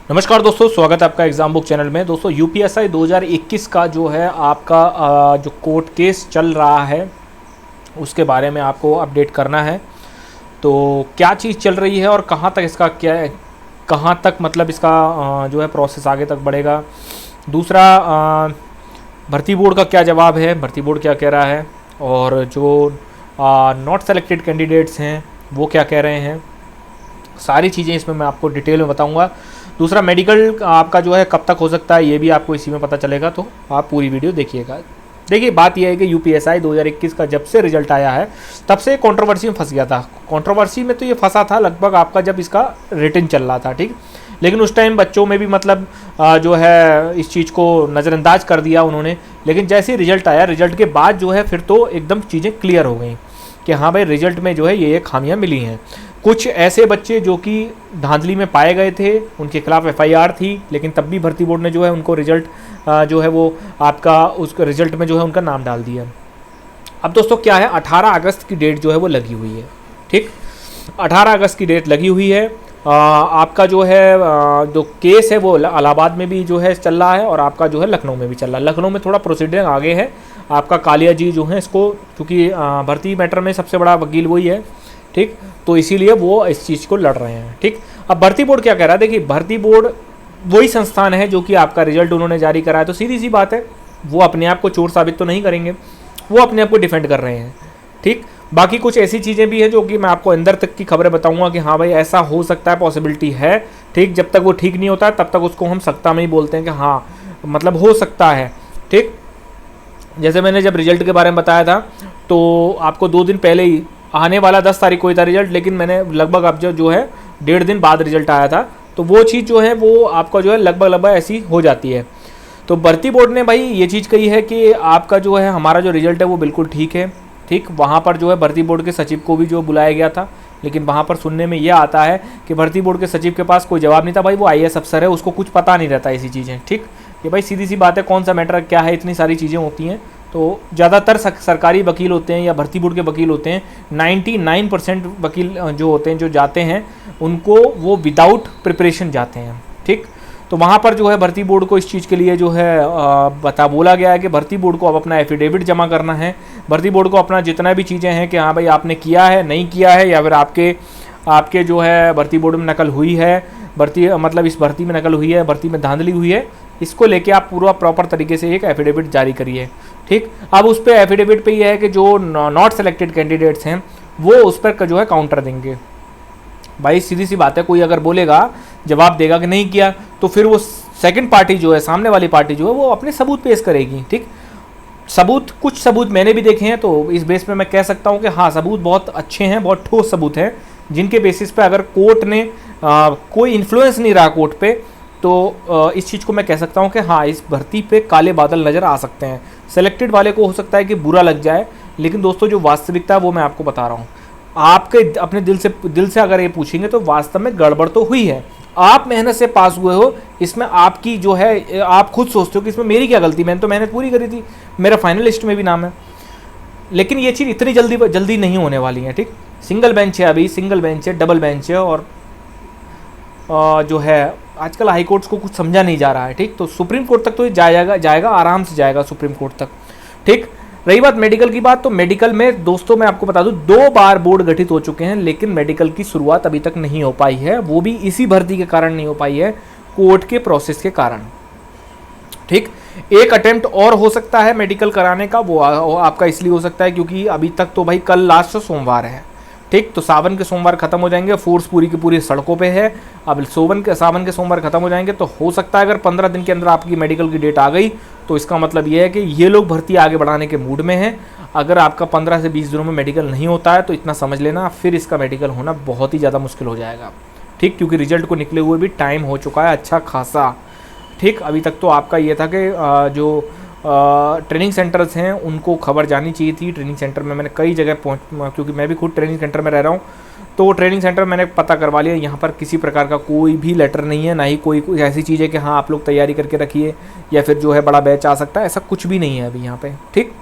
नमस्कार दोस्तों, स्वागत है आपका एग्जाम बुक चैनल में। दोस्तों यूपीएससी 2021 का जो है आपका जो कोर्ट केस चल रहा है उसके बारे में आपको अपडेट करना है। तो क्या चीज़ चल रही है और कहाँ तक इसका क्या है, कहाँ तक मतलब इसका जो है प्रोसेस आगे तक बढ़ेगा। दूसरा, भर्ती बोर्ड का क्या जवाब है, भर्ती बोर्ड क्या कह रहा है, और जो नॉट सेलेक्टेड कैंडिडेट्स हैं वो क्या कह रहे हैं, सारी चीज़ें इसमें मैं आपको डिटेल में बताऊंगा। दूसरा, मेडिकल आपका जो है कब तक हो सकता है ये भी आपको इसी में पता चलेगा, तो आप पूरी वीडियो देखिएगा। देखिए, बात यह है कि यूपीएससी 2021 का जब से रिजल्ट आया है तब से कंट्रोवर्सी में फंस गया था। कंट्रोवर्सी में तो ये फंसा था लगभग आपका जब इसका रिटन चल रहा था, ठीक। लेकिन उस टाइम बच्चों में भी मतलब जो है इस चीज़ को नज़रअंदाज कर दिया उन्होंने। लेकिन जैसे ही रिजल्ट आया, रिजल्ट के बाद जो है फिर तो एकदम चीज़ें क्लियर हो गई कि हाँ भाई, रिजल्ट में जो है ये खामियां मिली हैं। कुछ ऐसे बच्चे जो कि धांधली में पाए गए थे, उनके खिलाफ एफआईआर थी, लेकिन तब भी भर्ती बोर्ड ने जो है उनको रिजल्ट जो है वो आपका उस रिजल्ट में जो है उनका नाम डाल दिया। अब दोस्तों क्या है, 18 अगस्त की डेट जो है वो लगी हुई है, ठीक। 18 अगस्त की डेट लगी हुई है। आपका जो है जो केस है वो इलाहाबाद में भी जो है चल रहा है और आपका जो है लखनऊ में भी चल रहा है। लखनऊ में थोड़ा प्रोसीडिंग आगे है। आपका कालिया जी जो है इसको, क्योंकि भर्ती मैटर में सबसे बड़ा वकील वही है, ठीक, तो इसीलिए वो इस चीज़ को लड़ रहे हैं, ठीक। अब भर्ती बोर्ड क्या कह रहा है, देखिए भर्ती बोर्ड वही संस्थान है जो कि आपका रिजल्ट उन्होंने जारी करा है, तो सीधी सी बात है वो अपने आप को चोर साबित तो नहीं करेंगे, वो अपने आप को डिफेंड कर रहे हैं, ठीक। बाकी कुछ ऐसी चीज़ें भी हैं जो कि मैं आपको अंदर तक की खबरें बताऊंगा कि हाँ भाई ऐसा हो सकता है, पॉसिबिलिटी है, ठीक। जब तक वो ठीक नहीं होता है तब तक उसको हम सकता में ही बोलते हैं कि हाँ मतलब हो सकता है, ठीक। जैसे मैंने जब रिजल्ट के बारे में बताया था तो आपको 2 दिन पहले ही आने वाला 10 तारीख को ही था रिजल्ट, लेकिन मैंने लगभग अब जो है 1.5 दिन बाद रिजल्ट आया था, तो वो चीज़ जो है वो आपका जो है लगभग ऐसी हो जाती है। तो भर्ती बोर्ड ने भाई ये चीज़ कही है कि आपका जो है हमारा जो रिजल्ट है वो बिल्कुल ठीक है, ठीक। वहाँ पर जो है भर्ती बोर्ड के सचिव को भी जो बुलाया गया था, लेकिन वहाँ पर सुनने में ये आता है कि भर्ती बोर्ड के सचिव के पास कोई जवाब नहीं था। भाई वो आईएएस अफसर है, उसको कुछ पता नहीं रहता ऐसी चीज़ें, ठीक। ये भाई सीधी सी बात है, कौन सा मैटर क्या है, इतनी सारी चीज़ें होती हैं। तो ज़्यादातर सरकारी वकील होते हैं या भर्ती बोर्ड के वकील होते हैं, 99% वकील जो होते हैं जो जाते हैं उनको वो विदाउट प्रिपरेशन जाते हैं, ठीक। तो वहाँ पर जो है भर्ती बोर्ड को इस चीज़ के लिए जो है बोला गया है कि भर्ती बोर्ड को अब अपना एफिडेविट जमा करना है। भर्ती बोर्ड को अपना जितना भी चीज़ें हैं कि हाँ भाई आपने किया है, नहीं किया है, या फिर आपके जो है भर्ती बोर्ड में नकल हुई है, भर्ती मतलब इस भर्ती में नकल हुई है, भर्ती में धांधली हुई है, इसको लेके आप पूरा प्रॉपर तरीके से एक एफिडेविट जारी करिए, ठीक। अब उस पर एफिडेविट पे ये है कि जो नॉट सेलेक्टेड कैंडिडेट्स हैं वो उस पर जो है काउंटर देंगे। भाई सीधी सी बात है, कोई अगर बोलेगा, जवाब देगा कि नहीं किया, तो फिर वो सेकंड पार्टी जो है, सामने वाली पार्टी जो है वो अपने सबूत पेश करेगी, ठीक। कुछ सबूत मैंने भी देखे हैं, तो इस बेस पे मैं कह सकता हूँ कि हाँ सबूत बहुत अच्छे हैं, बहुत ठोस सबूत हैं, जिनके बेसिस पे अगर कोर्ट ने कोई इन्फ्लुएंस नहीं रहा कोर्ट पे, तो इस चीज़ को मैं कह सकता हूँ कि हाँ इस भर्ती पे काले बादल नज़र आ सकते हैं। सेलेक्टेड वाले को हो सकता है कि बुरा लग जाए, लेकिन दोस्तों जो वास्तविकता है वो मैं आपको बता रहा हूँ। आपके अपने दिल से अगर ये पूछेंगे तो वास्तव में गड़बड़ तो हुई है। आप मेहनत से पास हुए हो, इसमें आपकी जो है आप खुद सोचते हो कि इसमें मेरी क्या गलती, मैंने तो मेहनत पूरी करी थी, मेरा फाइनल लिस्ट में भी नाम है। लेकिन ये चीज़ इतनी जल्दी नहीं होने वाली है, ठीक। सिंगल बेंच है, अभी सिंगल बेंच है, डबल बेंच है, और जो है आजकल हाई कोर्ट्स को कुछ समझा नहीं जा रहा है, ठीक। तो सुप्रीम कोर्ट तक तो ये जाएगा आराम से जाएगा सुप्रीम कोर्ट तक, ठीक। रही बात मेडिकल की बात, तो मेडिकल में दोस्तों मैं आपको बता दूं 2 बार बोर्ड गठित हो चुके हैं, लेकिन मेडिकल की शुरुआत अभी तक नहीं हो पाई है। वो भी इसी भर्ती के कारण नहीं हो पाई है, कोर्ट के प्रोसेस के कारण, ठीक। एक अटेम्प्ट और हो सकता है मेडिकल कराने का, वो आपका इसलिए हो सकता है क्योंकि अभी तक तो भाई कल लास्ट सोमवार है, ठीक। तो सावन के सोमवार खत्म हो जाएंगे, फोर्स पूरी की पूरी सड़कों पे है। अब सावन के सोमवार खत्म हो जाएंगे, तो हो सकता है अगर 15 दिन के अंदर आपकी मेडिकल की डेट आ गई तो इसका मतलब ये है कि ये लोग भर्ती आगे बढ़ाने के मूड में हैं। अगर आपका 15 से 20 दिनों में मेडिकल नहीं होता है तो इतना समझ लेना फिर इसका मेडिकल होना बहुत ही ज़्यादा मुश्किल हो जाएगा, ठीक। क्योंकि रिजल्ट को निकले हुए भी टाइम हो चुका है अच्छा खासा, ठीक। अभी तक तो आपका ये था कि जो ट्रेनिंग सेंटर्स हैं उनको खबर जानी चाहिए थी। ट्रेनिंग सेंटर में मैंने कई जगह क्योंकि मैं भी खुद ट्रेनिंग सेंटर में रह रहा हूँ, तो वो ट्रेनिंग सेंटर मैंने पता करवा लिया, यहाँ पर किसी प्रकार का कोई भी लेटर नहीं है, ना ही कोई ऐसी चीज़ है कि हाँ आप लोग तैयारी करके रखिए या फिर जो है बड़ा बैच आ सकता है, ऐसा कुछ भी नहीं है अभी यहाँ पे, ठीक।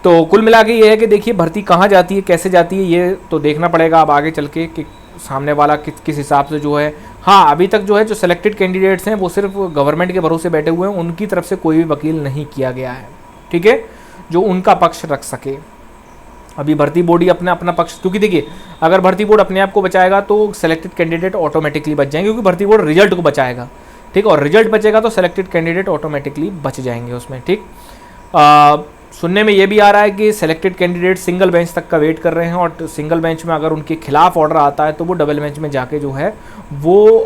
तो कुल मिला के ये है कि देखिए भर्ती कहाँ जाती है, कैसे जाती है, ये तो देखना पड़ेगा अब आगे चल के कि सामने वाला किस हिसाब से जो है हाँ, अभी तक जो है जो सिलेक्टेड कैंडिडेट्स हैं वो सिर्फ गवर्नमेंट के भरोसे बैठे हुए हैं, उनकी तरफ से कोई भी वकील नहीं किया गया है, ठीक है, जो उनका पक्ष रख सके। अभी भर्ती बोर्ड ही अपना अपना पक्ष, क्योंकि देखिए अगर भर्ती बोर्ड अपने आप को बचाएगा तो सिलेक्टेड कैंडिडेट ऑटोमेटिकली बच जाएंगे, क्योंकि भर्ती बोर्ड रिजल्ट को बचाएगा, ठीक, और रिजल्ट बचेगा तो सिलेक्टेड कैंडिडेट ऑटोमेटिकली बच जाएंगे उसमें, ठीक। सुनने में ये भी आ रहा है कि सिलेक्टेड कैंडिडेट सिंगल बेंच तक का वेट कर रहे हैं, और सिंगल बेंच में अगर उनके खिलाफ ऑर्डर आता है तो वो डबल बेंच में जाके जो है वो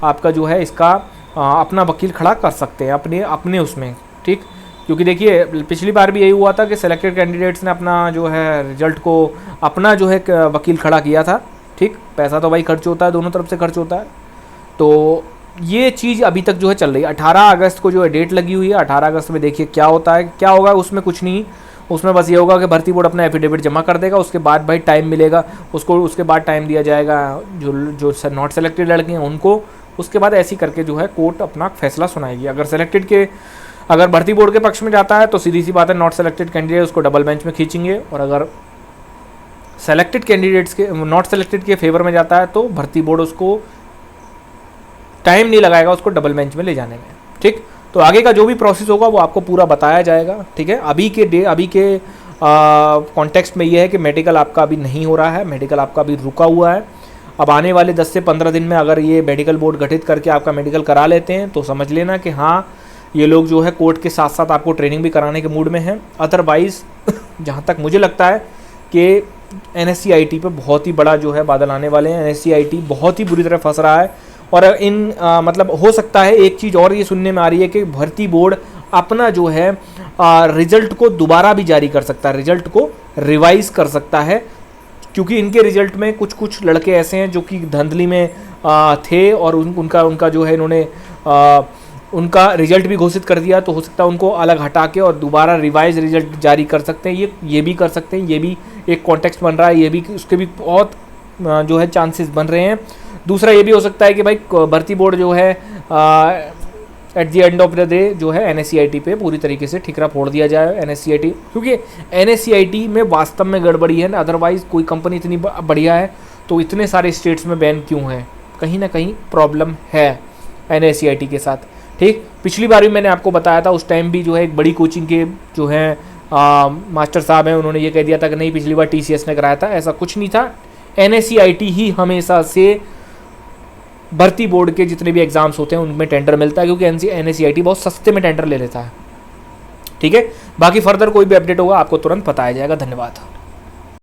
आपका जो है इसका अपना वकील खड़ा कर सकते हैं अपने उसमें, ठीक। क्योंकि देखिए पिछली बार भी यही हुआ था कि सिलेक्टेड कैंडिडेट्स ने अपना जो है रिजल्ट को अपना जो है वकील खड़ा किया था, ठीक। पैसा तो भाई खर्च होता है, दोनों तरफ से खर्च होता है, तो ये चीज़ अभी तक जो है चल रही है। 18 अगस्त को जो है डेट लगी हुई है, 18 अगस्त में देखिए क्या होता है, क्या होगा उसमें कुछ नहीं, उसमें बस ये होगा कि भर्ती बोर्ड अपना एफिडेविट जमा कर देगा, उसके बाद भाई टाइम मिलेगा उसको, उसके बाद टाइम दिया जाएगा जो नॉट सेलेक्टेड लड़के हैं उनको, उसके बाद ऐसी करके जो है कोर्ट अपना फैसला सुनाएगी। अगर भर्ती बोर्ड के पक्ष में जाता है तो सीधी सी बात है नॉट सेलेक्टेड कैंडिडेट उसको डबल बेंच में खींचेंगे, और अगर सेलेक्टेड कैंडिडेट्स के नॉट सेलेक्टेड के फेवर में जाता है तो भर्ती बोर्ड उसको टाइम नहीं लगाएगा उसको डबल बेंच में ले जाने में, ठीक। तो आगे का जो भी प्रोसेस होगा वो आपको पूरा बताया जाएगा, ठीक है। अभी के कॉन्टेक्स्ट में ये है कि मेडिकल आपका अभी नहीं हो रहा है, मेडिकल आपका अभी रुका हुआ है। अब आने वाले 10 से 15 दिन में अगर ये मेडिकल बोर्ड गठित करके आपका मेडिकल करा लेते हैं तो समझ लेना कि हाँ ये लोग जो है कोर्ट के साथ साथ आपको ट्रेनिंग भी कराने के मूड में हैं। अदरवाइज़ जहाँ तक मुझे लगता है कि NSCIT पे बहुत ही बड़ा जो है बादल आने वाले हैं। NSCIT बहुत ही बुरी तरह फंस रहा है, और मतलब हो सकता है एक चीज़ और ये सुनने में आ रही है कि भर्ती बोर्ड अपना जो है रिजल्ट को दोबारा भी जारी कर सकता है, रिजल्ट को रिवाइज कर सकता है, क्योंकि इनके रिजल्ट में कुछ लड़के ऐसे हैं जो कि धांधली में थे, और उनका जो है इन्होंने उनका रिजल्ट भी घोषित कर दिया, तो हो सकता है उनको अलग हटा के और दोबारा रिवाइज रिजल्ट जारी कर सकते हैं, ये भी कर सकते हैं, ये भी एक कॉन्टेक्स्ट बन रहा है, ये भी उसके भी बहुत जो है चांसेस बन रहे हैं। दूसरा ये भी हो सकता है कि भाई भर्ती बोर्ड जो है at the end of the day जो है NSCIT पे पूरी तरीके से ठिकरा फोड़ दिया जाए। NSCIT क्योंकि NSCIT में वास्तव में गड़बड़ी है ना, अदरवाइज़ कोई कंपनी इतनी बढ़िया है तो इतने सारे स्टेट्स में बैन क्यों है, कहीं ना कहीं प्रॉब्लम है NSCIT के साथ, ठीक। पिछली बार भी मैंने आपको बताया था, उस टाइम भी जो है एक बड़ी कोचिंग के जो है मास्टर साहब हैं, उन्होंने ये कह दिया था कि नहीं पिछली बार TCS ने कराया था, ऐसा कुछ नहीं था। NSCIT ही हमेशा से भर्ती बोर्ड के जितने भी एग्जाम्स होते हैं उनमें टेंडर मिलता है, क्योंकि NSCIT बहुत सस्ते में टेंडर ले लेता है, ठीक है। बाकी फर्दर कोई भी अपडेट होगा आपको तुरंत बताया जाएगा। धन्यवाद।